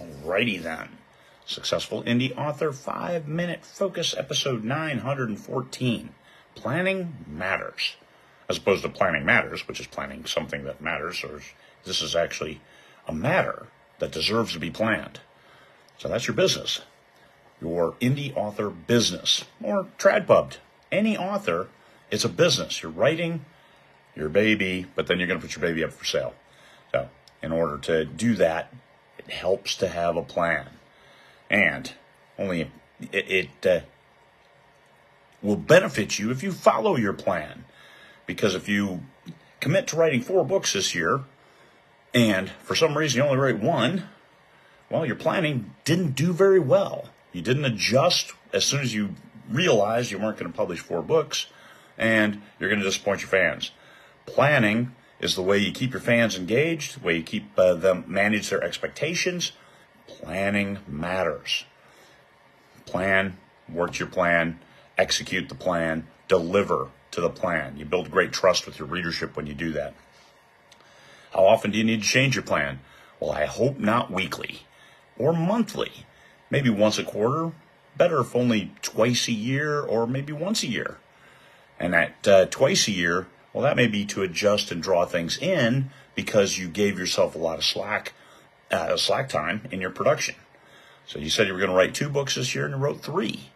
Alrighty then. Successful Indie Author 5-Minute Focus, episode 914. Planning matters. As opposed to planning matters, which is planning something that matters, or this is actually a matter that deserves to be planned. So that's your business. Your indie author business, or tradpubbed. Any author, it's a business. You're writing your baby, but then you're going to put your baby up for sale. So in order to do that, it helps to have a plan. And only it will benefit you if you follow your plan. Because if you commit to writing 4 books this year, and for some reason you only write 1, well, your planning didn't do very well. You didn't adjust as soon as you realized you weren't going to publish 4 books, and you're going to disappoint your fans. Planning is the way you keep your fans engaged, the way you keep them manage their expectations. Planning matters. Plan, work to your plan, execute the plan, deliver to the plan. You build great trust with your readership when you do that. How often do you need to change your plan? Well, I hope not weekly or monthly. Maybe once a quarter. Better if only twice a year or maybe once a year. And that twice a year, well, that may be to adjust and draw things in because you gave yourself a lot of slack time in your production. So you said you were going to write 2 books this year and you wrote 3.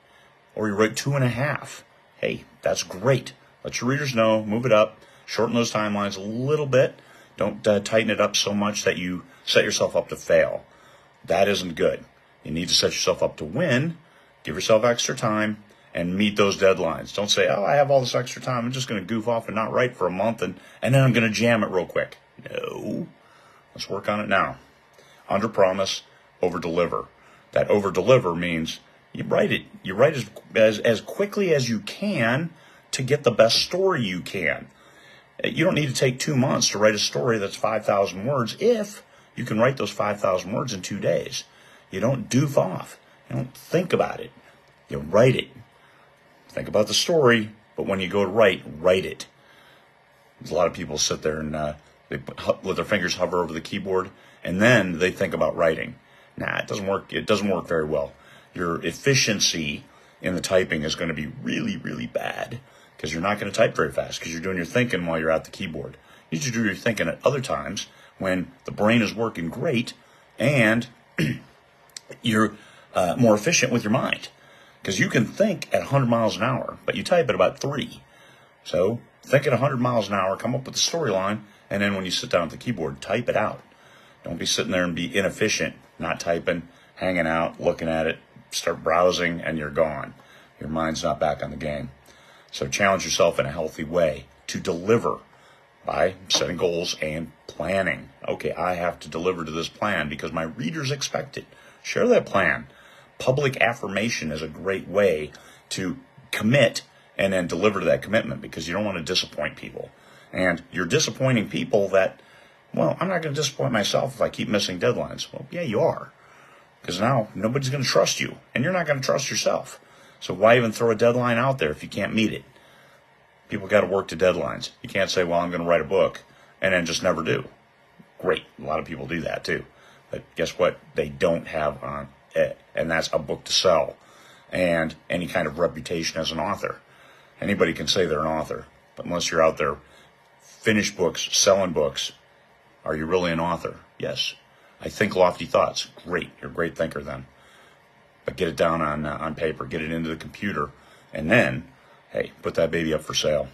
Or you wrote 2.5. Hey, that's great. Let your readers know, move it up, shorten those timelines a little bit. Don't tighten it up so much that you set yourself up to fail. That isn't good. You need to set yourself up to win, give yourself extra time, and meet those deadlines. Don't say, oh, I have all this extra time, I'm just going to goof off and not write for a month, and then I'm going to jam it real quick. No. Let's work on it now. Underpromise, overdeliver. That overdeliver means you write it. You write as quickly as you can to get the best story you can. You don't need to take 2 months to write a story that's 5,000 words if you can write those 5,000 words in 2 days. You don't doof off. You don't think about it. You write it. Think about the story, but when you go to write it. There's a lot of people sit there and they let their fingers hover over the keyboard, and then they think about writing. Nah, it doesn't work. It doesn't work very well. Your efficiency in the typing is going to be really, really bad because you're not going to type very fast because you're doing your thinking while you're at the keyboard. You need to do your thinking at other times when the brain is working great and you're more efficient with your mind. Because you can think at 100 miles an hour, but you type at about 3. So think at 100 miles an hour, come up with the storyline, and then when you sit down at the keyboard, type it out. Don't be sitting there and be inefficient, not typing, hanging out, looking at it, start browsing, and you're gone. Your mind's not back on the game. So challenge yourself in a healthy way to deliver by setting goals and planning. Okay, I have to deliver to this plan because my readers expect it. Share that plan. Public affirmation is a great way to commit and then deliver to that commitment because you don't want to disappoint people. And you're disappointing people that, well, I'm not going to disappoint myself if I keep missing deadlines. Well, yeah, you are. Because now nobody's going to trust you and you're not going to trust yourself. So why even throw a deadline out there if you can't meet it? People got to work to deadlines. You can't say, well, I'm going to write a book and then just never do. Great. A lot of people do that too. But guess what? They don't have on it, and that's a book to sell and any kind of reputation as an author. Anybody can say they're an author, but unless you're out there finished books, selling books, are you really an author? Yes. I think lofty thoughts. Great. You're a great thinker then. But get it down on paper, get it into the computer, and then, hey, put that baby up for sale.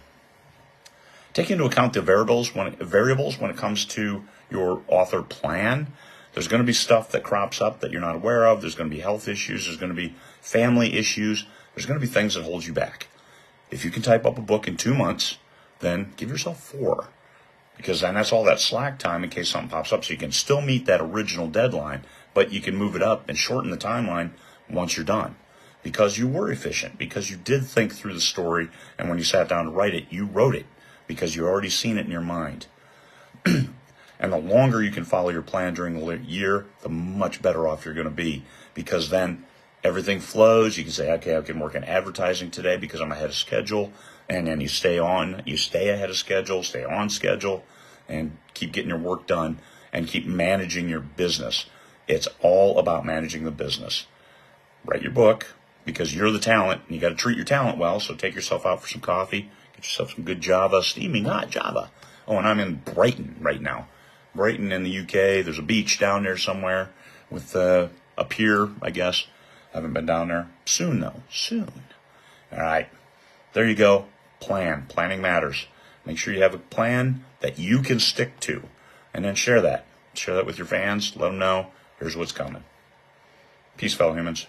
Take into account the variables when it comes to your author plan. There's going to be stuff that crops up that you're not aware of. There's going to be health issues. There's going to be family issues. There's going to be things that hold you back. If you can type up a book in 2 months, then give yourself 4. Because then that's all that slack time in case something pops up. So you can still meet that original deadline, but you can move it up and shorten the timeline once you're done. Because you were efficient. Because you did think through the story. And when you sat down to write it, you wrote it. Because you already seen it in your mind. And the longer you can follow your plan during the year, the much better off you're going to be. Because then everything flows. You can say, okay, I can work in advertising today because I'm ahead of schedule. And then you stay ahead of schedule, stay on schedule, and keep getting your work done and keep managing your business. It's all about managing the business. Write your book because you're the talent and you got to treat your talent well. So take yourself out for some coffee, get yourself some good Java, steaming hot Java. Oh, and I'm in Brighton right now. Brighton in the UK. There's a beach down there somewhere with a pier, I guess. Haven't been down there. Soon, though. Soon. All right. There you go. Plan. Planning matters. Make sure you have a plan that you can stick to. And then share that. Share that with your fans. Let them know. Here's what's coming. Peace, fellow humans.